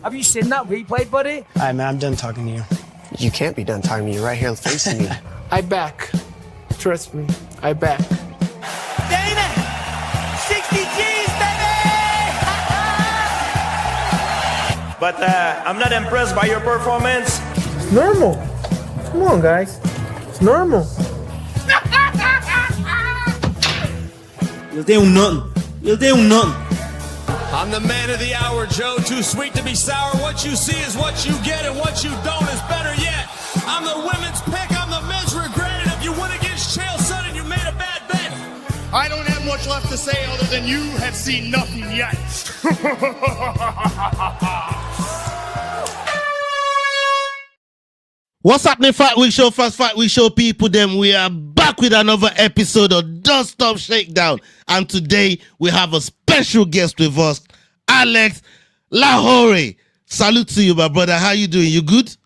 Have you seen that replay, buddy? All right, man, I'm done talking to you. You can't be done talking to me. You're right here facing me. I back. Trust me, I back. Damn it! 60 G's, baby! But I'm not impressed by your performance. It's normal. Come on, guys. It's normal. You'll do nothing. You'll do nothing. I'm the man of the hour, Joe. Too sweet to be sour. What you see is what you get, and what you don't is better yet. I'm the women's pick. I'm the men's regret. And if you win against Chael Sonnen, you made a bad bet. I don't have much left to say other than you have seen nothing yet. What's happening, Fight Week Show, Fast Fight Week Show people? Them we are back with another episode of Don't Stop Shakedown, and today we have a special guest with us, Alex Lohore. Salute to you, my brother. How you doing? You good?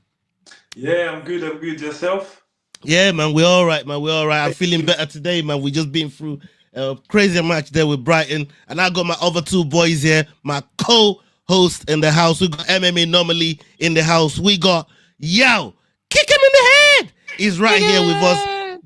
Yeah, I'm good. I'm good. Yourself? Yeah, man. We're all right, man. We're all right. I'm feeling better today, man. We just been through a crazy match there with Brighton, and I got my other two boys here, my co-host in the house. We got MMANomaly in the house. We got Yo. Kick him in the head. He's right here with us.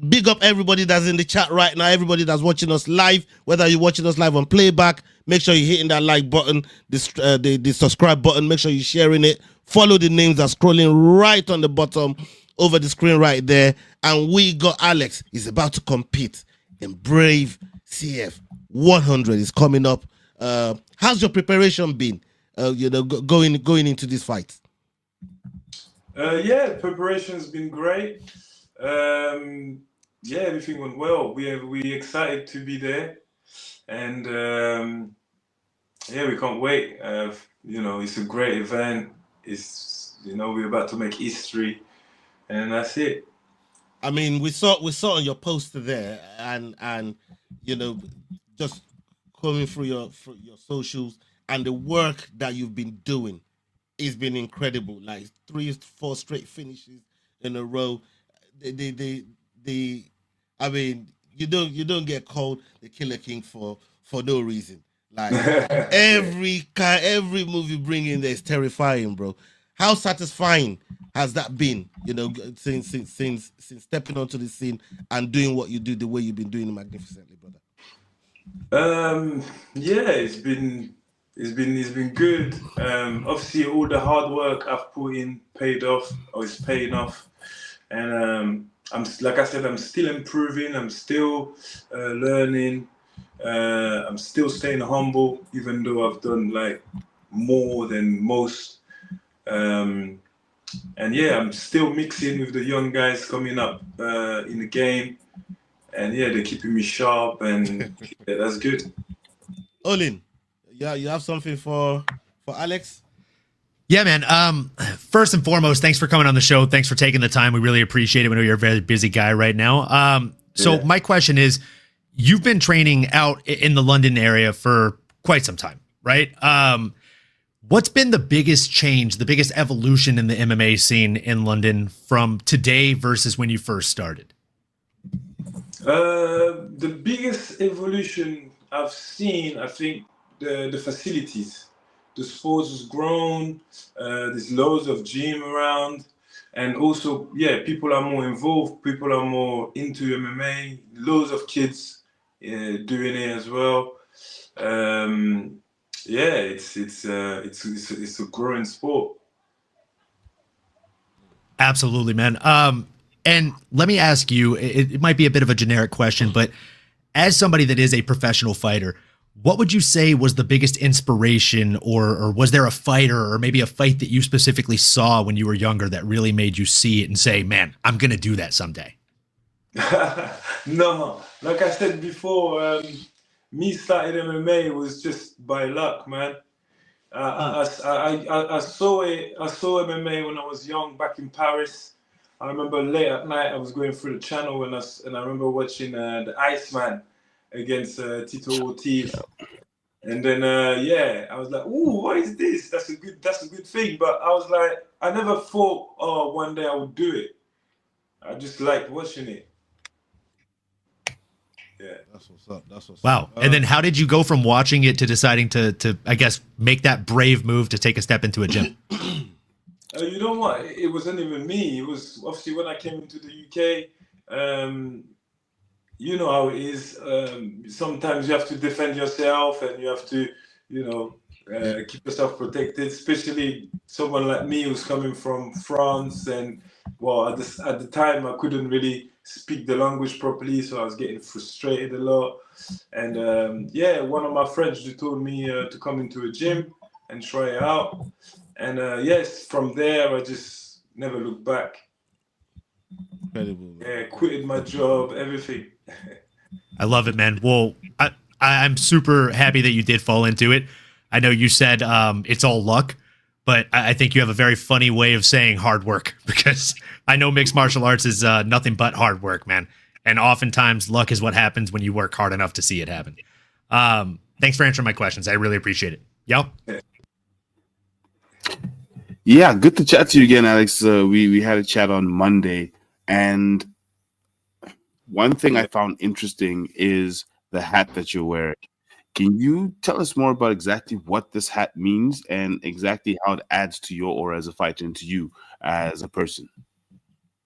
Big up everybody that's in the chat right now, everybody that's watching us live, whether you're watching us live on playback. Make sure you're hitting that like button, the subscribe button. Make sure you're sharing it. Follow the names that's scrolling right on the bottom over the screen right there. And we got Alex. He's about to compete in Brave CF 100. Is coming up. How's your preparation been? Going into this fight. Yeah, preparation's been great. Yeah, everything went well. We excited to be there, and yeah, we can't wait. It's a great event. It's we're about to make history, and that's it. I mean, we saw on your poster there, and just coming through your socials and the work that you've been doing. It's been incredible. Like 3-4 straight finishes in a row. I mean, you don't get called the Killer King for no reason. Like every move you bring in there is terrifying, bro. How satisfying has that been? Since stepping onto the scene and doing what you do the way you've been doing it magnificently, brother. Yeah, it's been good. Obviously, all the hard work I've put in paid off, or is paying off. And I'm like I said, I'm still improving. I'm still learning. I'm still staying humble, even though I've done like more than most. And yeah, I'm still mixing with the young guys coming up in the game. And yeah, they're keeping me sharp, and yeah, that's good. Olin. Yeah, you have something for Alex? Yeah, man. First and foremost, thanks for coming on the show. Thanks for taking the time. We really appreciate it. We know you're a very busy guy right now. So my question is, you've been training out in the London area for quite some time, right? What's been the biggest change, the biggest evolution in the MMA scene in London from today versus when you first started? The biggest evolution I've seen, I think, the facilities. The sports has grown. There's loads of gym around, and also, yeah, people are more involved. People are more into MMA. Loads of kids doing it as well. Yeah, it's a growing sport. Absolutely, man. And let me ask you, it might be a bit of a generic question, but as somebody that is a professional fighter, what would you say was the biggest inspiration, or was there a fighter or maybe a fight that you specifically saw when you were younger that really made you see it and say, man, I'm going to do that someday? No, like I said before, me starting MMA was just by luck, man. I saw MMA when I was young back in Paris. I remember late at night I was going through the channel and I remember watching the Iceman against Tito Ortiz, and then yeah, I was like, "Ooh, what is this? That's a good thing." But I was like, I never thought, "Oh, one day I would do it." I just liked watching it. That's what's up. That's what's Wow. up. And then how did you go from watching it to deciding to I guess make that brave move to take a step into a gym? You know what? It wasn't even me. It was obviously when I came into the UK. You know how it is. Sometimes you have to defend yourself, and you have to, keep yourself protected. Especially someone like me who's coming from France, and well, at the time I couldn't really speak the language properly, so I was getting frustrated a lot. And one of my friends just told me to come into a gym and try it out. And yes, from there I just never looked back. Incredible. Man. Yeah, quitted my job, everything. I love it, man. Well, I'm super happy that you did fall into it. I know you said it's all luck, but I think you have a very funny way of saying hard work, because I know mixed martial arts is nothing but hard work, man. And oftentimes luck is what happens when you work hard enough to see it happen. Thanks for answering my questions. I really appreciate it. Yo. Yeah, good to chat to you again, Alex. We had a chat on Monday, and one thing I found interesting is the hat that you're wearing. Can you tell us more about exactly what this hat means and exactly how it adds to your aura as a fighter and to you as a person?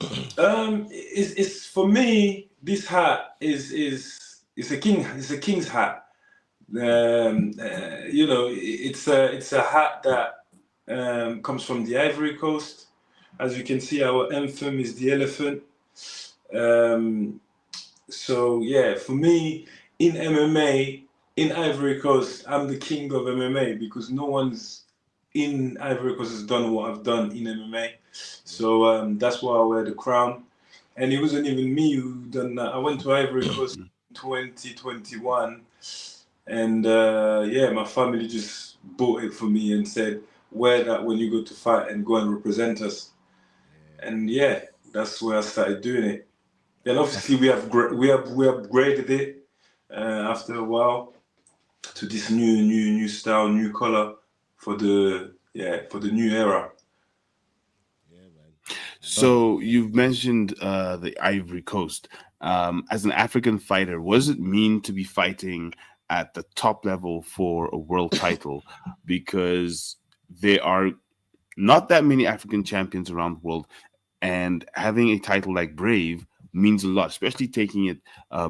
It's for me. This hat is a king's hat. It's a hat that comes from the Ivory Coast. As you can see, our anthem is the elephant. So yeah, for me in MMA, in Ivory Coast, I'm the king of MMA because no one's in Ivory Coast has done what I've done in MMA. So that's why I wear the crown. And it wasn't even me who done that. I went to Ivory Coast in 2021, and my family just bought it for me and said, wear that when you go to fight and go and represent us. And yeah, that's where I started doing it. And obviously we upgraded it after a while to this new style, new color for the new era. So you've mentioned the Ivory Coast. As an African fighter, what does it mean to be fighting at the top level for a world title? Because there are not that many African champions around the world, and having a title like Brave means a lot, especially taking it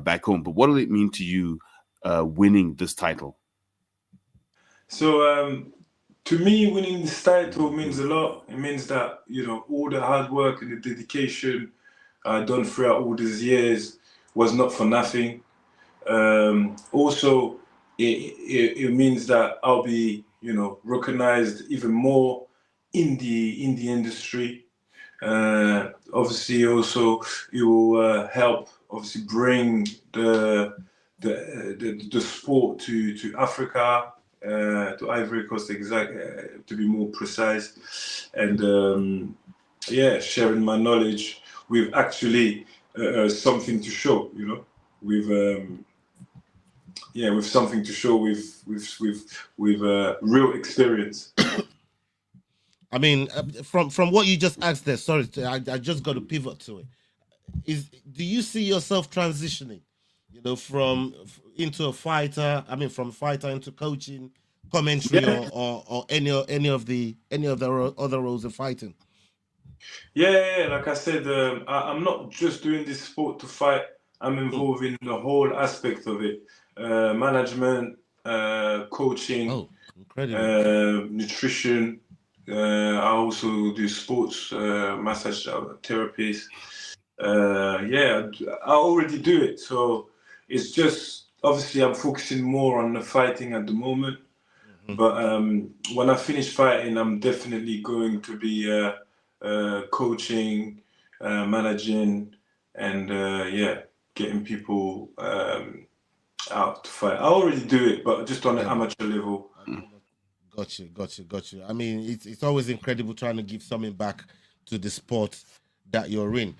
back home. But what did it mean to you winning this title? So to me, winning this title means a lot. It means that, all the hard work and the dedication done throughout all these years was not for nothing. Also, it means that I'll be, recognized even more in the industry. Obviously, also it will help obviously bring the sport to Africa. To Ivory Coast, to be more precise, and sharing my knowledge with actually something to show, with something to show with real experience. I mean, from what you just asked there, sorry, I just got to pivot to it. Do you see yourself transitioning? From into a fighter. I mean, from fighter into coaching, commentary, or any of the other roles of fighting. Yeah. Like I said, I'm not just doing this sport to fight. I'm involved in the whole aspect of it: management, coaching, nutrition. I also do sports massage therapies. I already do it, so. It's just, obviously, I'm focusing more on the fighting at the moment. Mm-hmm. But when I finish fighting, I'm definitely going to be coaching, managing, and getting people out to fight. I already do it, but just on an amateur level. Got you. I mean, it's always incredible trying to give something back to the sport that you're in.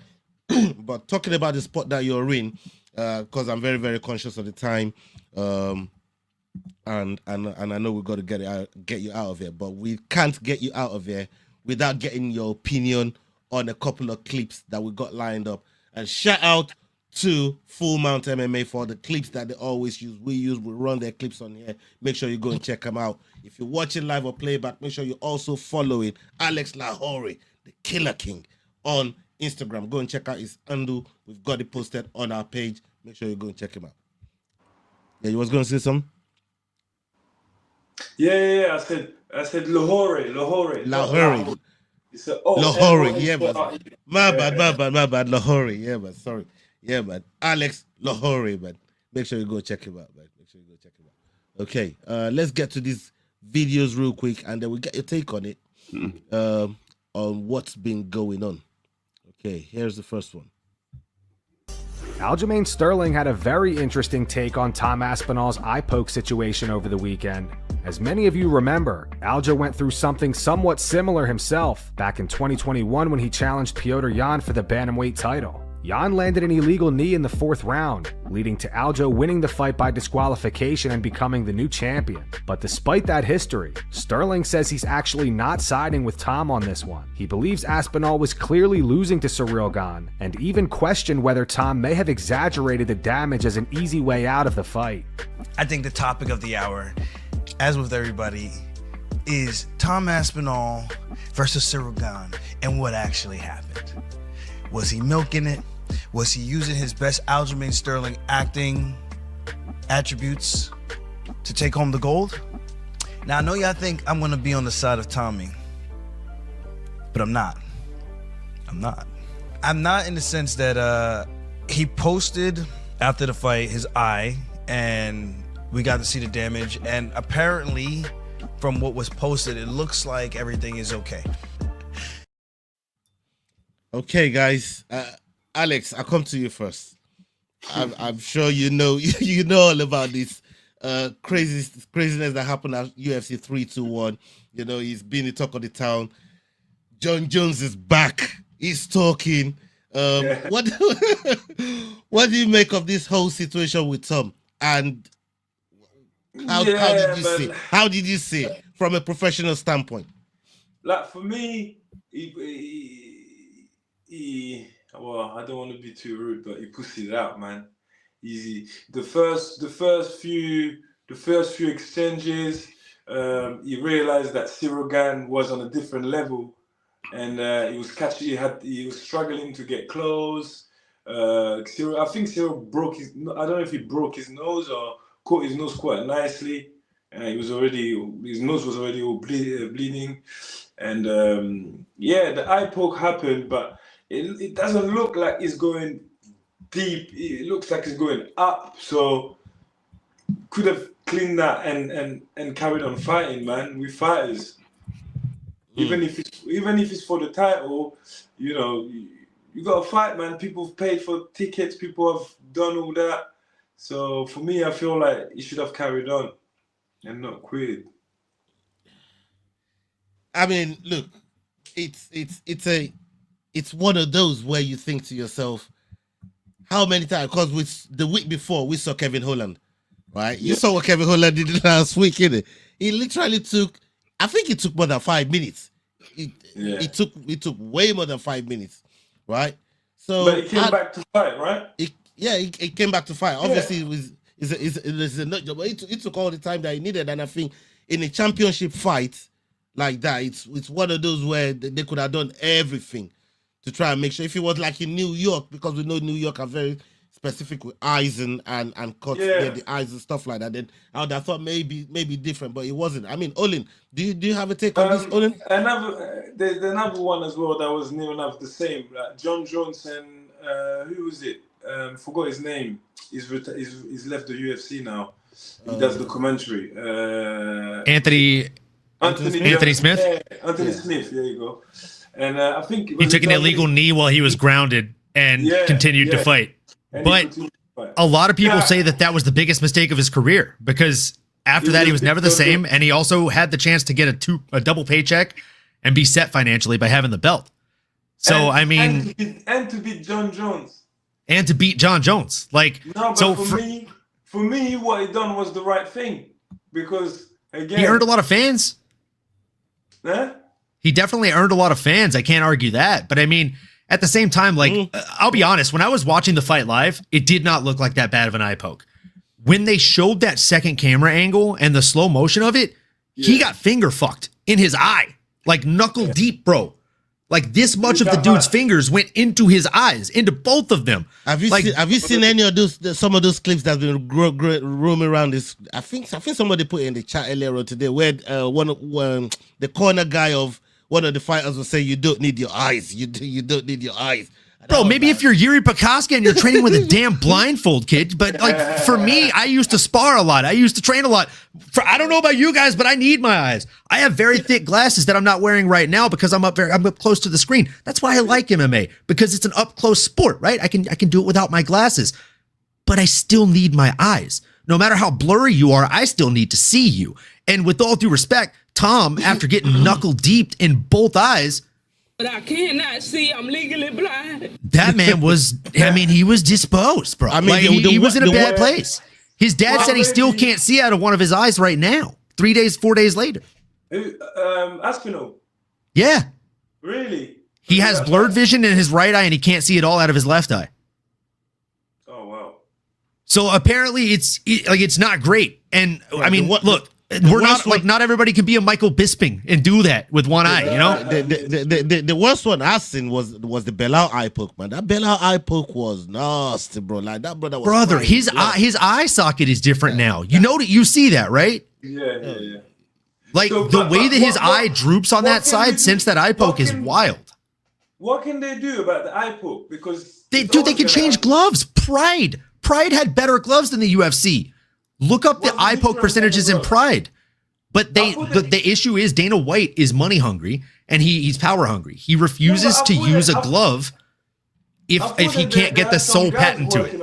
But talking about the sport that you're in, because I'm very, very conscious of the time, and I know we've got to get you out of here, but we can't get you out of here without getting your opinion on a couple of clips that we got lined up. And shout out to Full Mount MMA for the clips that they always use. We run their clips on here. Make sure you go and check them out. If you're watching live or playback, make sure you're also following Alex Lahore, the Killer King, on Instagram. Go and check out his handle. We've got it posted on our page. Make sure you go and check him out. Yeah, you was going to say something? Yeah. I said Lahore. It's Lahore, yeah, man. My bad. Lahore, yeah, man. Sorry. Yeah, man. Alex Lahore, man. Make sure you go check him out, man. Okay, let's get to these videos real quick, and then we'll get your take on it, on what's been going on. Okay, here's the first one. Aljamain Sterling had a very interesting take on Tom Aspinall's eye poke situation over the weekend. As many of you remember, Aljo went through something somewhat similar himself back in 2021 when he challenged Petr Yan for the bantamweight title. Yan landed an illegal knee in the 4th round, leading to Aljo winning the fight by disqualification and becoming the new champion. But despite that history, Sterling says he's actually not siding with Tom on this one. He believes Aspinall was clearly losing to Ciryl Gane, and even questioned whether Tom may have exaggerated the damage as an easy way out of the fight. I think the topic of the hour, as with everybody, is Tom Aspinall versus Ciryl Gane and what actually happened. Was he milking it? Was he using his best Aljamain Sterling acting attributes to take home the gold? Now, I know y'all think I'm going to be on the side of Tommy, but I'm not. I'm not in the sense that he posted after the fight his eye, and we got to see the damage, and apparently from what was posted, it looks like everything is okay. Okay, guys. Alex, I'll come to you first. I'm sure you know all about this craziness that happened at UFC 321. You know, he's been the talk of the town. John Jones is back. He's talking. What do you make of this whole situation with Tom? And how did you see it from a professional standpoint? Like, for me, well, I don't want to be too rude, but he pussied it out, man. Easy. The first few exchanges, he realized that Ciryl Gane was on a different level, and he was struggling to get close. I think Ciryl broke his. I don't know if he broke his nose or caught his nose quite nicely. His nose was already all bleeding, and the eye poke happened, but it doesn't look like it's going deep. It looks like it's going up. So could have cleaned that and carried on fighting, man. We fighters. Even if it's for the title, you know, you gotta fight, man. People have paid for tickets. People have done all that. So for me, I feel like he should have carried on and not quit. I mean, look, it's one of those where you think to yourself, how many times? Because the week before we saw Kevin Holland, right? You saw what Kevin Holland did last week, innit? He literally took, I think it took more than 5 minutes. It took way more than 5 minutes, right? So, but he came back to fight, right? He came back to fight. Obviously, it took all the time that he needed, and I think in a championship fight like that, it's one of those where they could have done everything to try and make sure. If it was like in New York, because we know New York are very specific with eyes and cuts near the eyes and stuff like that, then I would have thought maybe different, but it wasn't. I mean, Olin, do you have a take on this, Olin? There's another one as well that was near enough the same. Like John Jones and who was it? Forgot his name. He's left the UFC now. He does the commentary. Anthony Smith. Yeah, Anthony Smith. There you go. And I think he took an illegal knee while he was grounded and continued to fight. But a lot of people say that was the biggest mistake of his career, because after that he was never the same, and he also had the chance to get a double paycheck and be set financially by having the belt. So and to beat John Jones. And to beat John Jones. Like, no, but so for me, what he done was the right thing, because again, he earned a lot of fans. Huh? He definitely earned a lot of fans. I can't argue that. But I mean, At the same time, like, I'll be honest, when I was watching the fight live, it did not look like that bad of an eye poke. When they showed that second camera angle and the slow motion of it, he got finger fucked in his eye, like knuckle deep, bro. Like this much of the dude's fingers went into his eyes, into both of them. Have you seen any of those? Some of those clips that's been roaming around this? I think somebody put in the chat earlier on today where the corner guy of one of the fighters will say, "You don't need your eyes. You don't need your eyes." Bro, maybe if you're Yuri Prokaska and you're training with a damn blindfold, kid. But like for me, I used to spar a lot. I used to train a lot. I don't know about you guys, but I need my eyes. I have very thick glasses that I'm not wearing right now because I'm up close to the screen. That's why I like MMA, because it's an up close sport, right? I can do it without my glasses, but I still need my eyes. No matter how blurry you are, I still need to see you. And with all due respect, Tom, after getting knuckle deep in both eyes, but I cannot see. I'm legally blind. that man was, I mean, he was disposed, bro. I mean, like, he was in a bad place. His dad said he still can't see out of one of his eyes right now. 4 days later. Aspinall. Yeah. Really? He has blurred vision in his right eye and he can't see it all out of his left eye. Oh, wow. So apparently it's not great. And I mean, look, not everybody can be a Michael Bisping and do that with one eye, you know? The worst one I've seen was the Belal eye poke, man. That Belal eye poke was nasty, bro. Like that brother was his eye socket is different now. You see that, right? Yeah. Like so, the way that his eye droops on that side since that eye poke is wild. What can they do about the eye poke? Because they can change gloves. Pride had better gloves than the UFC. Look up the eye poke percentages in Pride. But the issue is Dana White is money hungry and he's power hungry. He refuses to use a glove if he can't get the sole patent to it.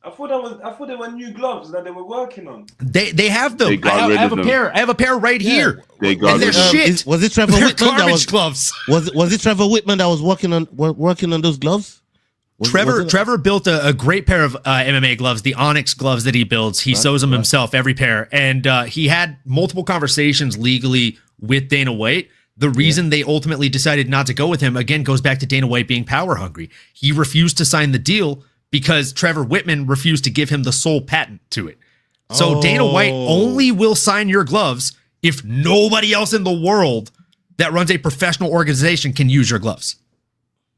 I thought they were new gloves that they were working on. They have them. I have a pair right here. They got and they're shit. Was it Trevor Whitman that was gloves? Was it Trevor Whitman that was working on those gloves? Trevor built a great pair of MMA gloves, the Onyx gloves that he builds. He sews them himself, every pair. And he had multiple conversations legally with Dana White. The reason they ultimately decided not to go with him, again, goes back to Dana White being power hungry. He refused to sign the deal because Trevor Whitman refused to give him the sole patent to it. So Dana White only will sign your gloves if nobody else in the world that runs a professional organization can use your gloves.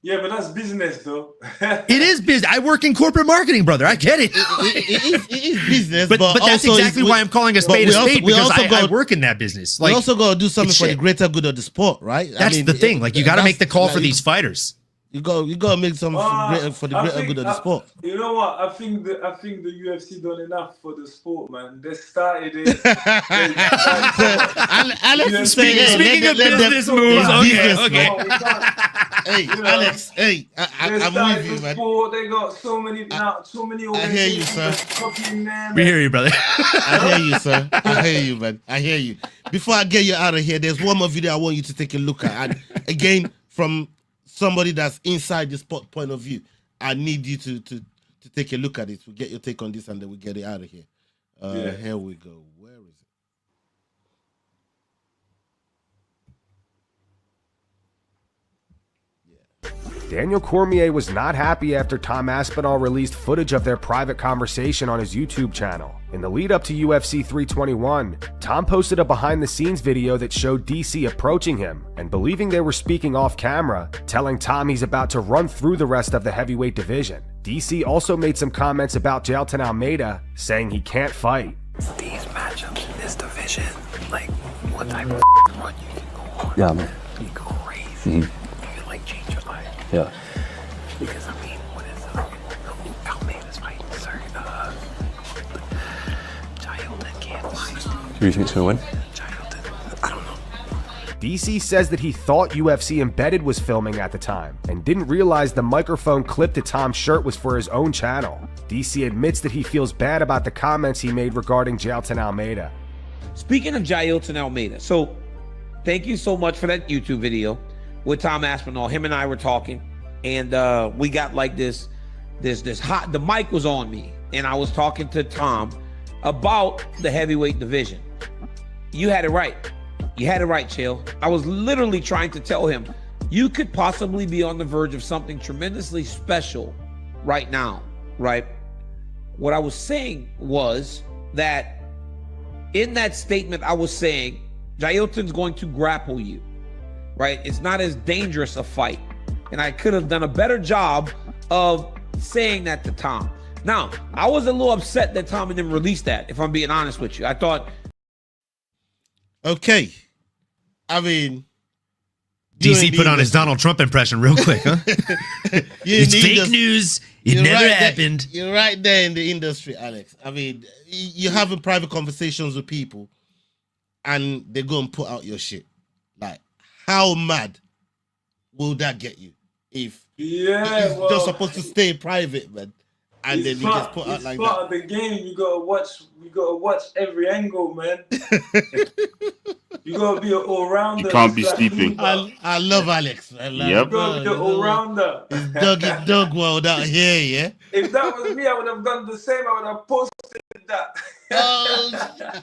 Yeah, but that's business, though. It is business. I work in corporate marketing, brother. I get it. It is business, but that's exactly why I'm calling a spade because I work in that business. Like, we also got to do something for the greater good of the sport, right? That's the thing. Like, you got to make the call for these fighters. You got to make something for the greater good of the sport. You know what? I think the UFC done enough for the sport, man. They started it. Alex, speaking of business moves, okay. Hey, Alex, hey, I'm with you, man. Sport. They got so many organizations. I hear you, sir. We hear you, brother. I hear you, sir. I hear you, man. I hear you. Before I get you out of here, there's one more video I want you to take a look at. And again, from somebody that's inside the sport point of view, I need you to take a look at it. We'll get your take on this and then we'll get it out of here. Here we go. Where is it? Daniel Cormier was not happy after Tom Aspinall released footage of their private conversation on his YouTube channel. In the lead up to UFC 321, Tom posted a behind-the-scenes video that showed DC approaching him and believing they were speaking off camera, telling Tom he's about to run through the rest of the heavyweight division. DC also made some comments about Jailton Almeida, saying he can't fight. These matchups in this division, like, what type of run you can go on? Yeah, man. You go crazy. You can, like, change your life. Yeah. Because, I mean, what is Almeida's fighting, sir? Jailton can't fight. Who do you think's going to win? Jailton, I don't know. DC says that he thought UFC Embedded was filming at the time and didn't realize the microphone clipped to Tom's shirt was for his own channel. DC admits that he feels bad about the comments he made regarding Jailton Almeida. Speaking of Jailton Almeida, so thank you so much for that YouTube video with Tom Aspinall. Him and I were talking, and we got like this hot. The mic was on me, and I was talking to Tom about the heavyweight division. You had it right. You had it right, Chill. I was literally trying to tell him you could possibly be on the verge of something tremendously special right now, right? What I was saying was that in that statement, I was saying Jailton's going to grapple you, right? It's not as dangerous a fight. And I could have done a better job of saying that to Tom. Now, I was a little upset that Tom didn't release that, if I'm being honest with you. I thought... Okay. I mean... DC put on his Donald Trump impression real quick, huh? It's fake news. It never happened. You're right there in the industry, Alex. I mean, you're having private conversations with people and they go and put out your shit. Like, how mad will that get you? If you're just supposed to stay private, man, and then you just put out like that. It's part of the game. You gotta watch every angle, man. You gotta be an all-rounder. You can't be sleeping. I love Alex, man. Like, you gotta be the all-rounder. It's dog world out here, yeah. If that was me, I would have done the same. I would have posted that. Oh.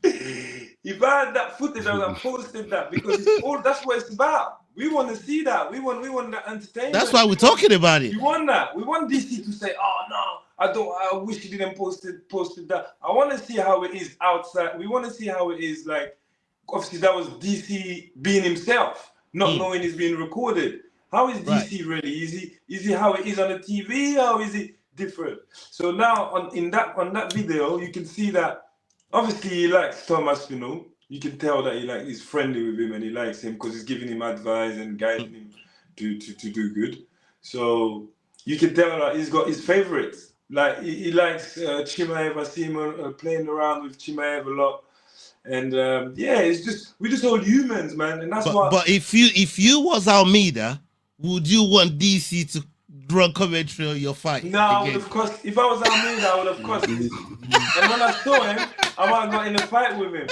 If I had that footage, I would have posted that because that's what it's about. We want to see that. We want that entertainment. That's why we're talking about it. We want that. We want DC to say, "Oh no, I wish he didn't posted that." I want to see how it is outside. We want to see how it is like. Obviously, that was DC being himself, not knowing he's being recorded. How is DC really? Is he how it is on the TV? How is it different? So now on that video, you can see that obviously he likes Tom Aspinall. You can tell that he's friendly with him and he likes him because he's giving him advice and guiding him to do good. So you can tell that he's got his favorites. Like he likes Chimaev. I see him playing around with Chimaev a lot. And we're just all humans, man. And that's why. But if you was Almeida, would you want DC to run commentary on your fight? No, I would have course. If I was Almeida, I would have course. And when I saw him, I might have got in a fight with him.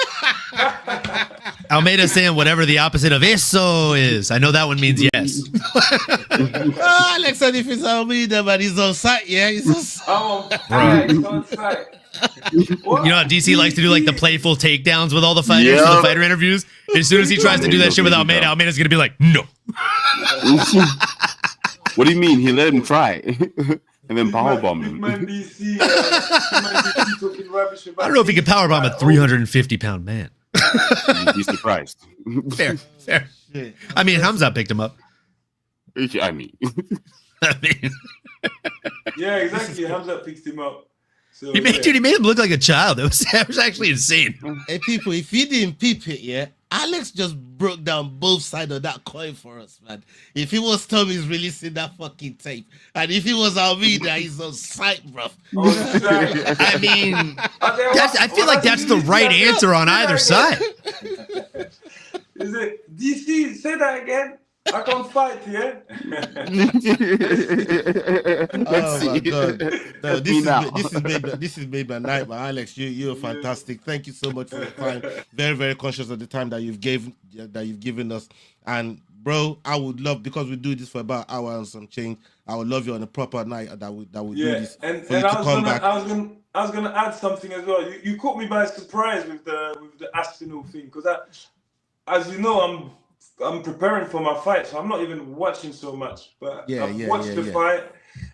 Almeida saying whatever the opposite of eso is. I know that one means yes. Alex said if it's Almeida, but he's on site, yeah. He's on site. He's on site. You know how DC likes to do like the playful takedowns with all the fighters for the fighter interviews? As soon as he tries to do that shit with Almeida, Almeida's going to be like, no. What do you mean? He let him try. And then powerbomb him. I don't know if he could powerbomb a 350-pound man. You'd be surprised. Fair. I mean, Hamza picked him up. I mean. Yeah, exactly. Hamza picked him up. So, he made him look like a child. It was actually insane. Hey, people, if you didn't peep it, yeah, Alex just broke down both sides of that coin for us, man. If it was Tom, he's releasing that fucking tape. And if it was Almeida, he's on site, bro. I mean, I feel like that's the right answer on either side. Is it DC? Say that again. I can't fight, yeah? Oh my God. No, this is made my night, but Alex, you're fantastic. Thank you so much for the time. Very, very conscious of the time that you've given us. And bro, I would love, because we do this for about an hour and some change, I would love you on a proper night that we do this. And I was gonna add something as well. You caught me by surprise with the Aspinall thing, because as you know, I'm preparing for my fight, so I'm not even watching so much. But I've watched the fight.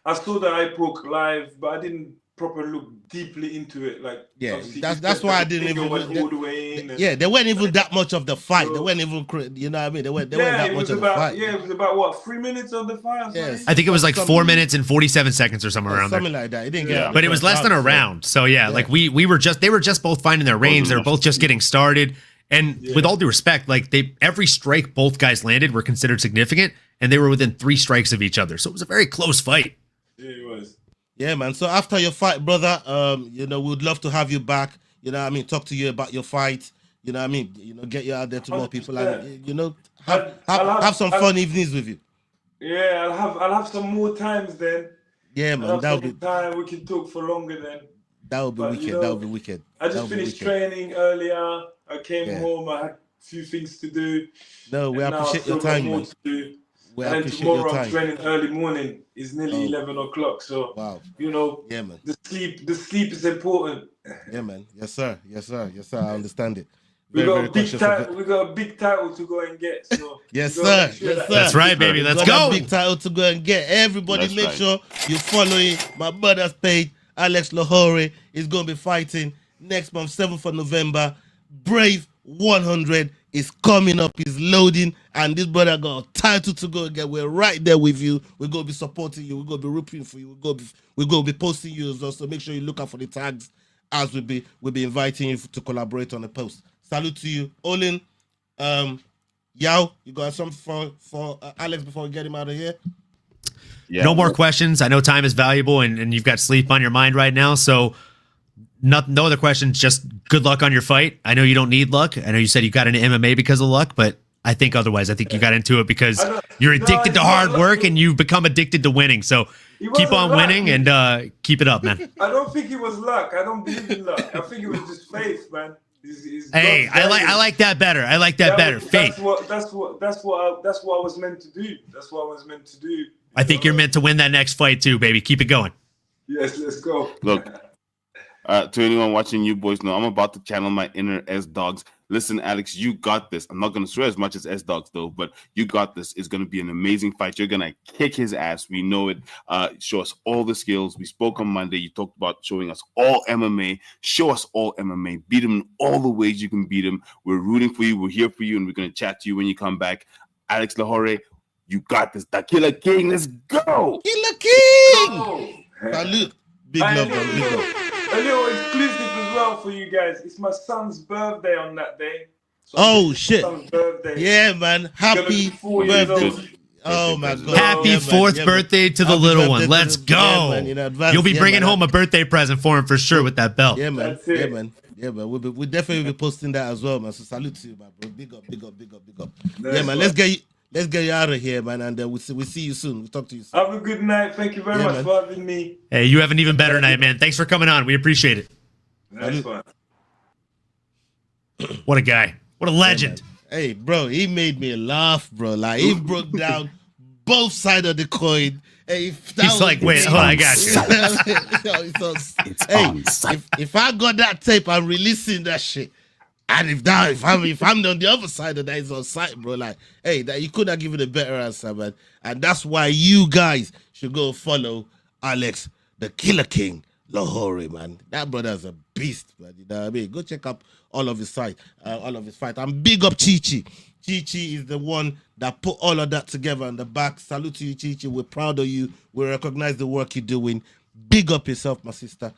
I saw the iPoke live, but I didn't properly look deeply into it. Like, that's why I didn't even went all the way in. There weren't even that much of the fight. They weren't even, you know what I mean? They weren't that much of the fight. Yeah, it was about what, 3 minutes of the fight? Yes. I think it was like 4 minutes and 47 seconds or somewhere around there. Something like that. It didn't get but it was less than a round. So like they were just both finding their range. They were both just getting started. And with all due respect, like every strike both guys landed were considered significant, and they were within 3 strikes of each other. So it was a very close fight. Yeah, it was. Yeah, man. So after your fight, brother, we'd love to have you back. You know what I mean? Talk to you about your fight. You know what I mean? Get you out there to more people, and have some fun evenings with you. Yeah, I'll have some more times then. Yeah, man. That'll be time. We can talk for longer then. That would be wicked. That would be wicked. I just finished training earlier. I came home. I had a few things to do. No, we appreciate your time, man. And then tomorrow I'm training early morning. It's nearly 11 o'clock. So yeah, man. The sleep is important. Yeah, man. Yes, sir. I understand it. We Very, got very a big conscious of it. title. We got a big title to go and get. So Yes, we gotta sir. make sure Yes, that- sir. That's right, baby. Let's We got go. a big title to go and get. Everybody, That's make right. sure you following my brother's page. Alex Lohore is going to be fighting next month, 7th of November. Brave 100 is coming up, is loading, and this brother got a title to go and get. We're right there with you. We're going to be supporting you. We're going to be rooting for you. We're going to be posting you as well. So make sure you look out for the tags as we'll be inviting you to collaborate on the post. Salute to you. Olin, Yao, you got something for Alex before we get him out of here? Yeah. No more questions. I know time is valuable and you've got sleep on your mind right now. So no other questions. Just good luck on your fight. I know you don't need luck. I know you said you got into MMA because of luck, but I think otherwise. I think you got into it because you're addicted to hard work and you've become addicted to winning. So keep on winning and keep it up, man. I don't think it was luck. I don't believe in luck. I think it was just faith, man. Hey, I like that better. I like that better. Faith. That's what I was meant to do. That's what I was meant to do. I think you're meant to win that next fight too, baby. Keep it going. Yes, let's go. Look, to anyone watching, you boys know I'm about to channel my inner S Dogs. Listen, Alex, you got this. I'm not going to swear as much as S Dogs though, but you got this. It's going to be an amazing fight. You're going to kick his ass. We know it. Show us all the skills. We spoke on Monday. You talked about showing us all MMA. Show us all MMA. Beat him in all the ways you can beat him. We're rooting for you. We're here for you, and we're going to chat to you when you come back. Alex Lohore, you got this. The Killer King. Let's go. Killer King. Salute. Big love, man. Big love. A little exclusive as well for you guys. It's my son's birthday on that day. So Oh shit! son's birthday. Yeah, man. Happy 4 years birthday! old. Oh my god! Happy Yeah, man. fourth Yeah, man. birthday to the Happy little birthday one. to Let's the- go. Yeah, man, in advance. You'll be Yeah, bringing man. home a birthday present for him for sure with that belt. Yeah, man. That's it. Yeah, man. Yeah, man. We'll definitely be posting that as well, man. So salute to you, man, bro. Big up, big up, big up, big up. Nice Yeah, man. one. Let's get you out of here, man, and we'll see you soon. We'll talk to you soon. Have a good night. Thank you very Yeah, much man. for having me. Hey, you have an even better night, man. Thanks for coming on. We appreciate it. Nice one. What a guy. What a legend. Hey, bro, he made me laugh, bro. Like he broke down both sides of the coin. Hey, He's like, wait, hold on, I got you. If I got that tape, I'm releasing that shit. And if I'm on the other side of that, it's on site, bro. Like, hey, that you could have given a better answer, man. And that's why you guys should go follow Alex, the Killer King Lohore, man. That brother's a beast, man. You know what I mean? Go check out all of his fight, And big up Chichi. Chichi is the one that put all of that together on the back. Salute to you, Chichi. We're proud of you. We recognize the work you're doing. Big up yourself, my sister.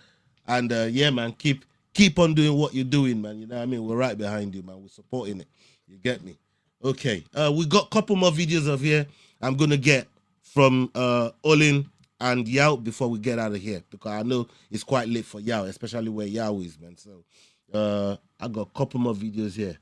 And yeah, man, keep on doing what you're doing, man. You know what I mean? We're right behind you, man. We're supporting it. You get me? Okay. We got a couple more videos of here I'm going to get from Olin and Yao before we get out of here, because I know it's quite late for Yao, especially where Yao is, man. So I got a couple more videos here.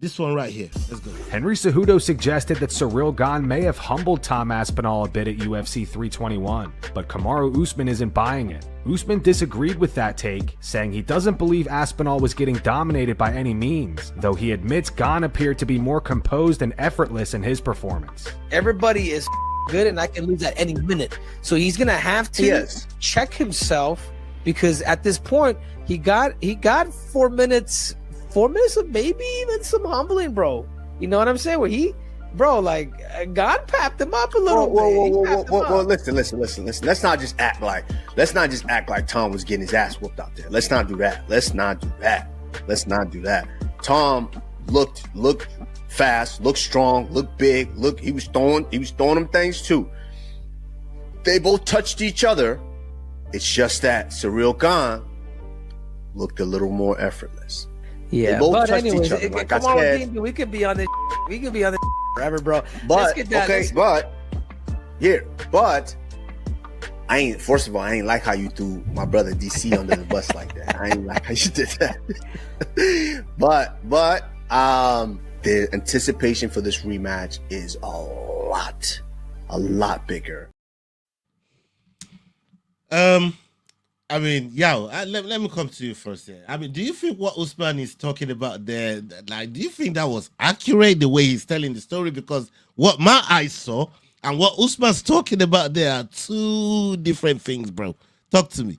This one right here. Let's go. Henry Cejudo suggested that Ciryl Gane may have humbled Tom Aspinall a bit at UFC 321, but Kamaru Usman isn't buying it. Usman disagreed with that take, saying he doesn't believe Aspinall was getting dominated by any means, though he admits Gane appeared to be more composed and effortless in his performance. Everybody is good and I can lose at any minute. So he's going to have to check himself, because at this point he got 4 minutes of maybe even some humbling, bro. You know what I'm saying? Where God papped him up a little bit. Whoa, listen. Let's not just act like Tom was getting his ass whooped out there. Let's not do that. Tom looked fast, looked strong, looked big, he was throwing them things too. They both touched each other. It's just that Ciryl Gane looked a little more effortless. Yeah, they both but touched anyways, each other. Like come I on, said, we could be on this. We could be on this forever, bro. but I ain't. First of all, I ain't like how you threw my brother DC under the bus like that. I ain't like how you did that. but the anticipation for this rematch is a lot bigger. I mean, Yao, let me come to you first here. I mean, do you think what Usman is talking about there, like, do you think that was accurate, the way he's telling the story? Because what my eyes saw and what Usman's talking about there are two different things, bro. Talk to me.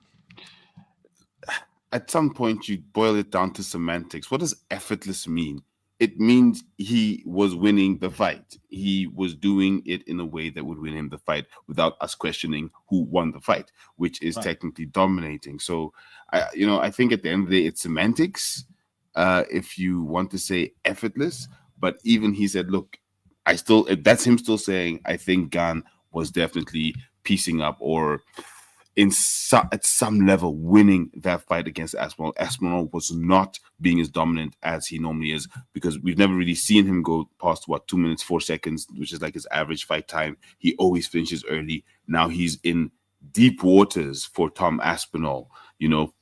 at some point you boil it down to semantics. What does effortless mean? It means he was winning the fight. He was doing it in a way that would win him the fight without us questioning who won the fight, which is technically dominating. So, I think at the end of the day, it's semantics. If you want to say effortless, but even he said, look, that's him still saying, I think Gan was definitely piecing up or at some level winning that fight against Aspinall. Aspinall was not being as dominant as he normally is, because we've never really seen him go past 2 minutes 4 seconds, which is like his average fight time. He always finishes early. Now he's in deep waters for Tom Aspinall,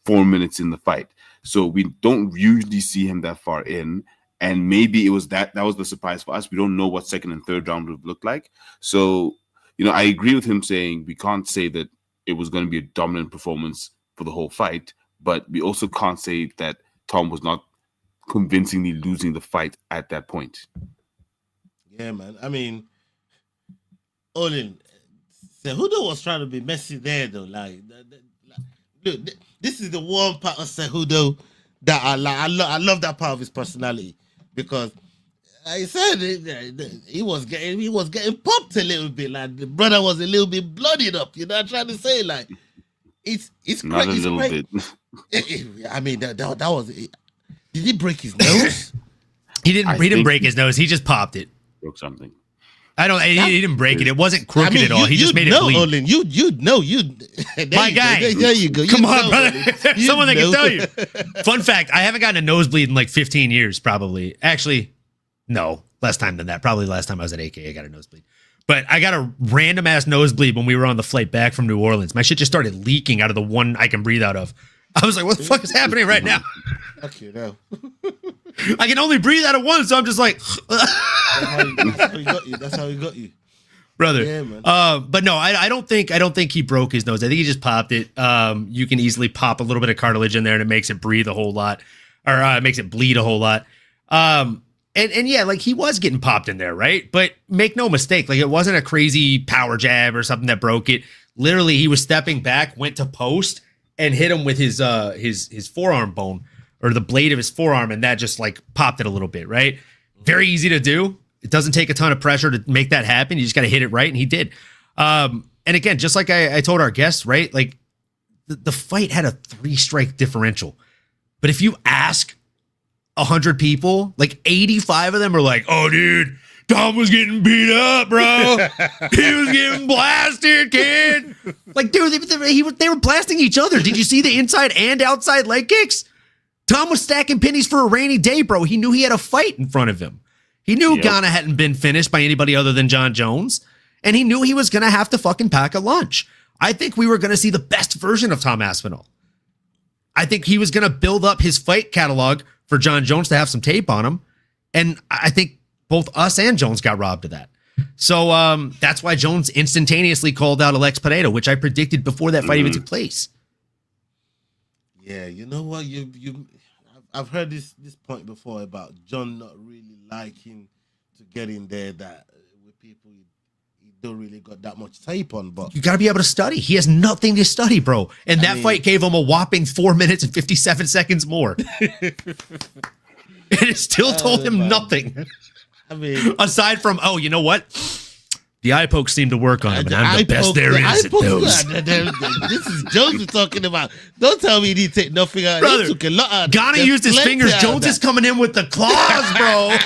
4 minutes in the fight. So we don't usually see him that far in. And maybe it was that was the surprise for us. We don't know what second and third round would look like. So, I agree with him saying we can't say that it was going to be a dominant performance for the whole fight, but we also can't say that Tom was not convincingly losing the fight at that point. Yeah, man. I mean, Olin, Cejudo was trying to be messy there, though. Look, this is the one part of Cejudo that I like. I love that part of his personality, because I said he was getting popped a little bit. Like, the brother was a little bit bloodied up. I'm trying to say, like, it's not a little bit. I mean, that was. Did he break his nose? He didn't break his nose. He just popped it. Broke something. He didn't break it. It wasn't crooked at all. He just made it bleed. Olin, My guy. There you go. Come on, brother. Someone that can tell you. Fun fact, I haven't gotten a nosebleed in like 15 years, probably. Actually, no, less time than that. Probably last time I was at AK, I got a nosebleed. But I got a random ass nosebleed when we were on the flight back from New Orleans. My shit just started leaking out of the one I can breathe out of. I was like, what the fuck is happening right now? Okay, no. I can only breathe out of one, so I'm just like... That's how he got you. Brother. Yeah, man. But no, I don't think he broke his nose. I think he just popped it. You can easily pop a little bit of cartilage in there and it makes it breathe a whole lot, or it makes it bleed a whole lot. And yeah, like, he was getting popped in there, right? But make no mistake, like, it wasn't a crazy power jab or something that broke it. Literally, he was stepping back, went to post, and hit him with his forearm bone, or the blade of his forearm, and that just like popped it a little bit, right? Very easy to do. It doesn't take a ton of pressure to make that happen. You just got to hit it right, and he did. And again, just like I told our guests, right? Like, the fight had a 3-strike differential. But if you ask 100 people, like 85 of them are like, oh, dude, Tom was getting beat up, bro. He was getting blasted, kid. Like, dude, they were blasting each other. Did you see the inside and outside leg kicks? Tom was stacking pennies for a rainy day, bro. He knew he had a fight in front of him. He knew Ghana hadn't been finished by anybody other than John Jones, and he knew he was going to have to fucking pack a lunch. I think we were going to see the best version of Tom Aspinall. I think he was going to build up his fight catalog for John Jones to have some tape on him, and I think both us and Jones got robbed of that. So that's why Jones instantaneously called out Alex Pereira, which I predicted before that fight even took place. Yeah, you know what? I've heard this point before about John not really liking to get in there that with people he don't really got that much tape on. But you got to be able to study. He has nothing to study, bro. And that fight gave him a whopping 4 minutes and 57 seconds more. And it still told him nothing. I mean, aside from, oh, you know what? The eye pokes seem to work on him, and I'm the best there is at those. This is Jones we're talking about. Don't tell me he didn't take nothing out. Brother, he took a lot out. Ghana used his fingers. Jones is coming in with the claws, bro.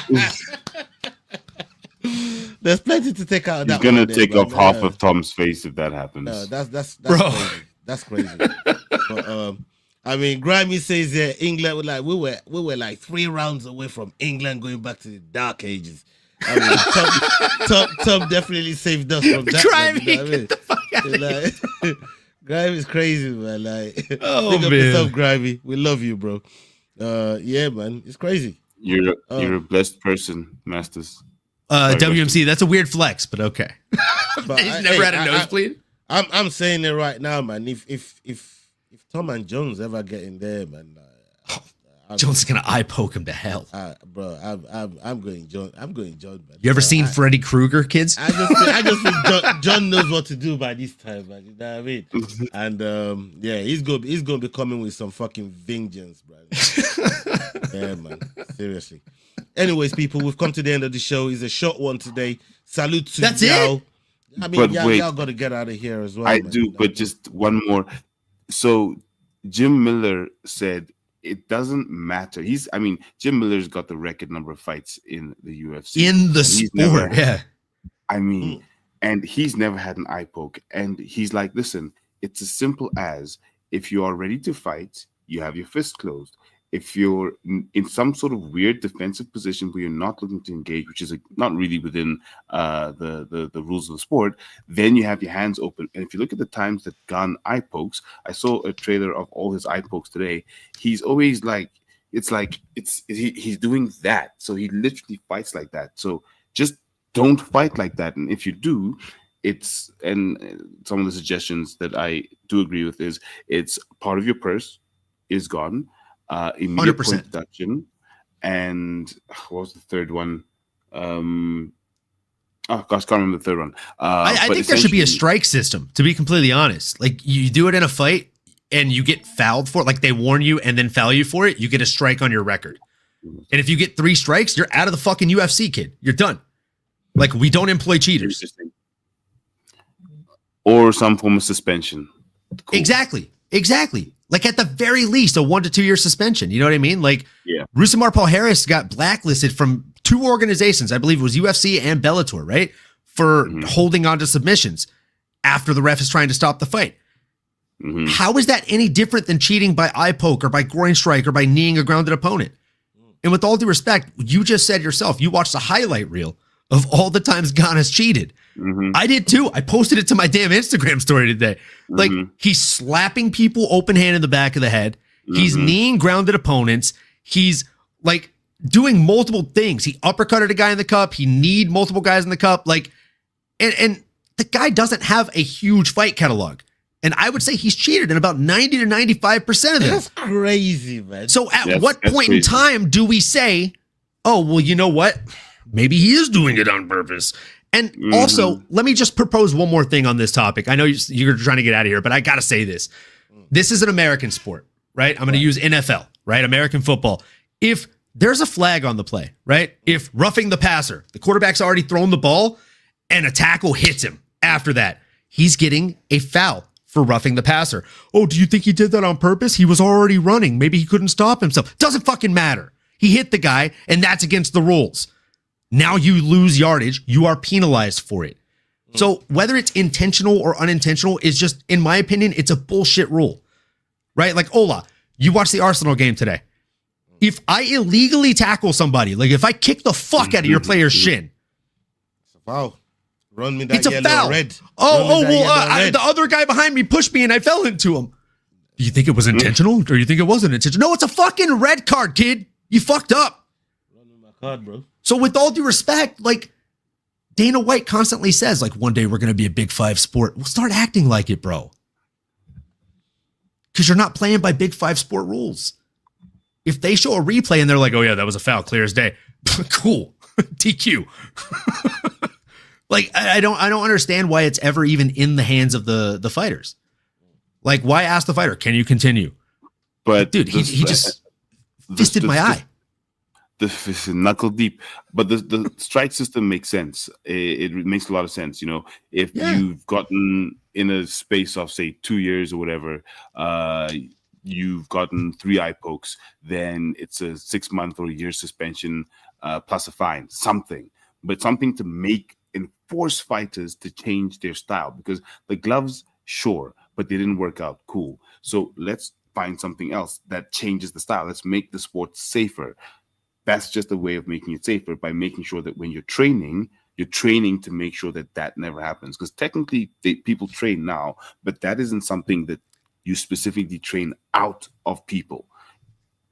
There's plenty to take out of that. He's going to take off half of Tom's face if that happens. No, that's bro. Crazy. That's crazy. But, I mean, Grammy says that England we were like 3 rounds away from England going back to the dark ages. I mean, Tom definitely saved us from that. Grimy, you know what I mean? get the fuck out of here. Grimy's crazy, man. Like, oh, pick up man. yourself, Grimy. We love you, bro. Yeah, man, it's crazy. You're a blessed person, Masters. WMC, that's a weird flex, but okay. But He's never had a nosebleed. I'm saying it right now, man. If Tom and Jones ever get in there, man, Jones is gonna eye poke him to hell. Bro, I'm going John. I'm going John. Man. You ever seen Freddy Krueger, kids? I just think John knows what to do by this time, man. You know what I mean? And yeah, he's gonna be coming with some fucking vengeance, bro. Yeah, man. Seriously. Anyways, people, we've come to the end of the show. It's a short one today. Salute to That's y'all. it. I mean, y'all got to get out of here as well. I man. do, but just one more. So Jim Miller said it doesn't matter. Jim Miller's got the record number of fights in the UFC. In the sport, yeah. I mean, and he's never had an eye poke. And he's like, listen, it's as simple as if you are ready to fight, you have your fist closed. If you're in some sort of weird defensive position where you're not looking to engage, which is not really within the rules of the sport, then you have your hands open. And if you look at the times that Gunn eye pokes, I saw a trailer of all his eye pokes today. He's always he's doing that. So he literally fights like that. So just don't fight like that. And if you do, and some of the suggestions that I do agree with is it's part of your purse is gone. Immediate 100%. point deduction, and what was the third one? Oh gosh, can't remember the third one. I think there should be a strike system, to be completely honest. Like, you do it in a fight and you get fouled for it, like they warn you and then foul you for it, you get a strike on your record. And if you get 3 strikes, you're out of the fucking UFC, kid. You're done. Like, we don't employ cheaters. Or some form of suspension. Cool. Exactly. Like, at the very least, a 1 to 2 year suspension. You know what I mean? Like, yeah. Rousimar Paul Harris got blacklisted from 2 organizations. I believe it was UFC and Bellator, right? For holding on to submissions after the ref is trying to stop the fight. How is that any different than cheating by eye poke or by groin strike or by kneeing a grounded opponent? And with all due respect, you just said yourself, you watched the highlight reel of all the times Ghana's cheated. I did too. I posted it to my damn Instagram story today. Like, he's slapping people open hand in the back of the head. He's kneeing grounded opponents. He's like doing multiple things. He uppercutted a guy in the cup. He kneed multiple guys in the cup. Like, and the guy doesn't have a huge fight catalog. And I would say he's cheated in about 90 to 95% of them. That's crazy, man. So at what point in time do we say, oh, well, you know what? Maybe he is doing it on purpose. And also, let me just propose one more thing on this topic. I know you're trying to get out of here, but I got to say this. This is an American sport, right? I'm going to use NFL, right? American football. If there's a flag on the play, right? If roughing the passer, the quarterback's already thrown the ball and a tackle hits him after that, he's getting a foul for roughing the passer. Oh, do you think he did that on purpose? He was already running. Maybe he couldn't stop himself. Doesn't fucking matter. He hit the guy, and that's against the rules. Now you lose yardage. You are penalized for it. So whether it's intentional or unintentional is just, in my opinion, it's a bullshit rule, right? Like, Ola, you watched the Arsenal game today. If I illegally tackle somebody, like if I kick the fuck out of your player's shin, it's a foul. Run me that it's a yellow foul. Red. The other guy behind me pushed me and I fell into him. Do you think it was intentional or you think it wasn't intentional? No, it's a fucking red card, kid. You fucked up. Run me my card, bro. So with all due respect, like, Dana White constantly says, like, one day we're going to be a Big 5 sport. Well, start acting like it, bro. Because you're not playing by Big 5 sport rules. If they show a replay and they're like, oh yeah, that was a foul, clear as day. Cool. DQ. Like, I don't understand why it's ever even in the hands of the fighters. Like, why ask the fighter, can you continue? But dude, he just fisted my eye. The knuckle deep, but the strike system makes sense. It makes a lot of sense. You know, if you've gotten in a space of say 2 years or whatever, you've gotten 3 eye pokes, then it's a 6-month or a year suspension plus a fine, something to enforce fighters to change their style, because the gloves, sure, but they didn't work out. Cool. So let's find something else that changes the style. Let's make the sport safer. That's just a way of making it safer, by making sure that when you're training to make sure that never happens. Because technically people train now, but that isn't something that you specifically train out of people.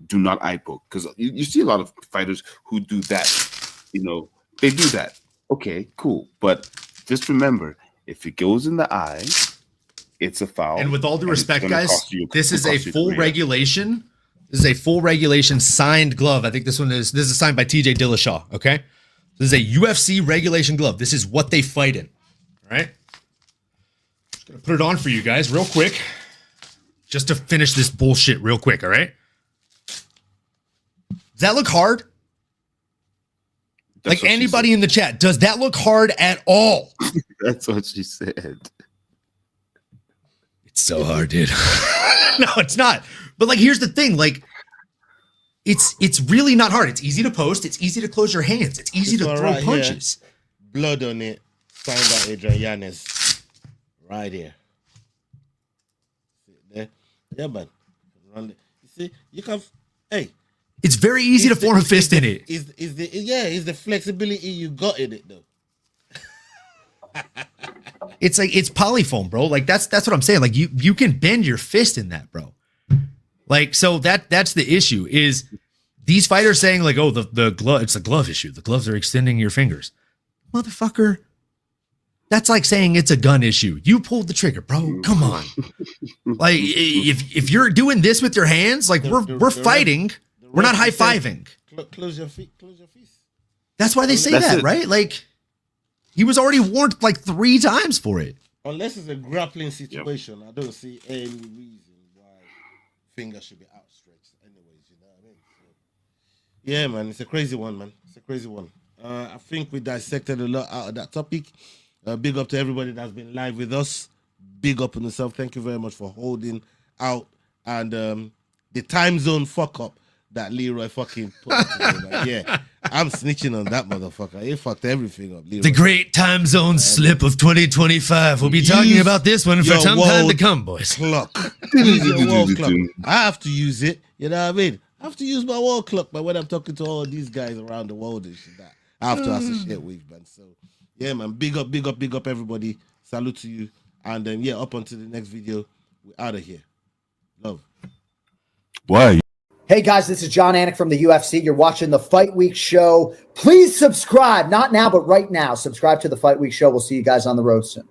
Do not eye poke. Because you see a lot of fighters who do that. You know, they do that. Okay, cool. But just remember, if it goes in the eye, it's a foul. And with all due respect, guys, this is a full regulation This is a full regulation signed glove. I think this is signed by TJ Dillashaw. Okay. This is a UFC regulation glove. This is what they fight in. All right. Just gonna put it on for you guys real quick. Just to finish this bullshit real quick. All right. Does that look hard? Like anybody in the chat, does that look hard at all? That's what she said. It's so hard, dude. No, it's not. But like, here's the thing. Like, it's really not hard. It's easy to post. It's easy to close your hands. It's easy to throw punches. Here, blood on it. Signed by Adrian Yanez. Right here. See it there? Yeah, man. You see, you can. Hey. It's very easy to form a fist in it. Is the flexibility you got in it though. It's like it's polyfoam, bro. Like that's what I'm saying. Like you can bend your fist in that, bro. Like so that's the issue. Is these fighters saying like, oh, the glove, it's a glove issue. The gloves are extending your fingers, motherfucker. That's like saying it's a gun issue. You pulled the trigger, bro. Come on. Like if you're doing this with your hands, like we're fighting. We're not high-fiving. Close your feet. Close your feet. That's why they say that, right? Like, he was already warned like 3 times for it. Unless it's a grappling situation, I don't see any reason why fingers should be outstretched. Anyways, you know what I mean? So, yeah, man, it's a crazy one, man. It's a crazy one. I think we dissected a lot out of that topic. Big up to everybody that's been live with us. Big up on yourself. Thank you very much for holding out. And the time zone fuck up that Leroy fucking put together. Like, yeah, I'm snitching on that motherfucker. He fucked everything up. Leroy. The great time zone slip of 2025. We'll be talking about this one for some time to come, boys. Clock. Use your wall clock. I have to use it. You know what I mean? I have to use my wall clock, but when I'm talking to all these guys around the world and shit, that I have to associate with, man. So, yeah, man, big up, everybody. Salute to you. And then, yeah, up onto the next video. We're out of here. Love. Why? Hey guys, this is John Anik from the UFC. You're watching the Fight Week Show. Please subscribe. Not now, but right now. Subscribe to the Fight Week Show. We'll see you guys on the road soon.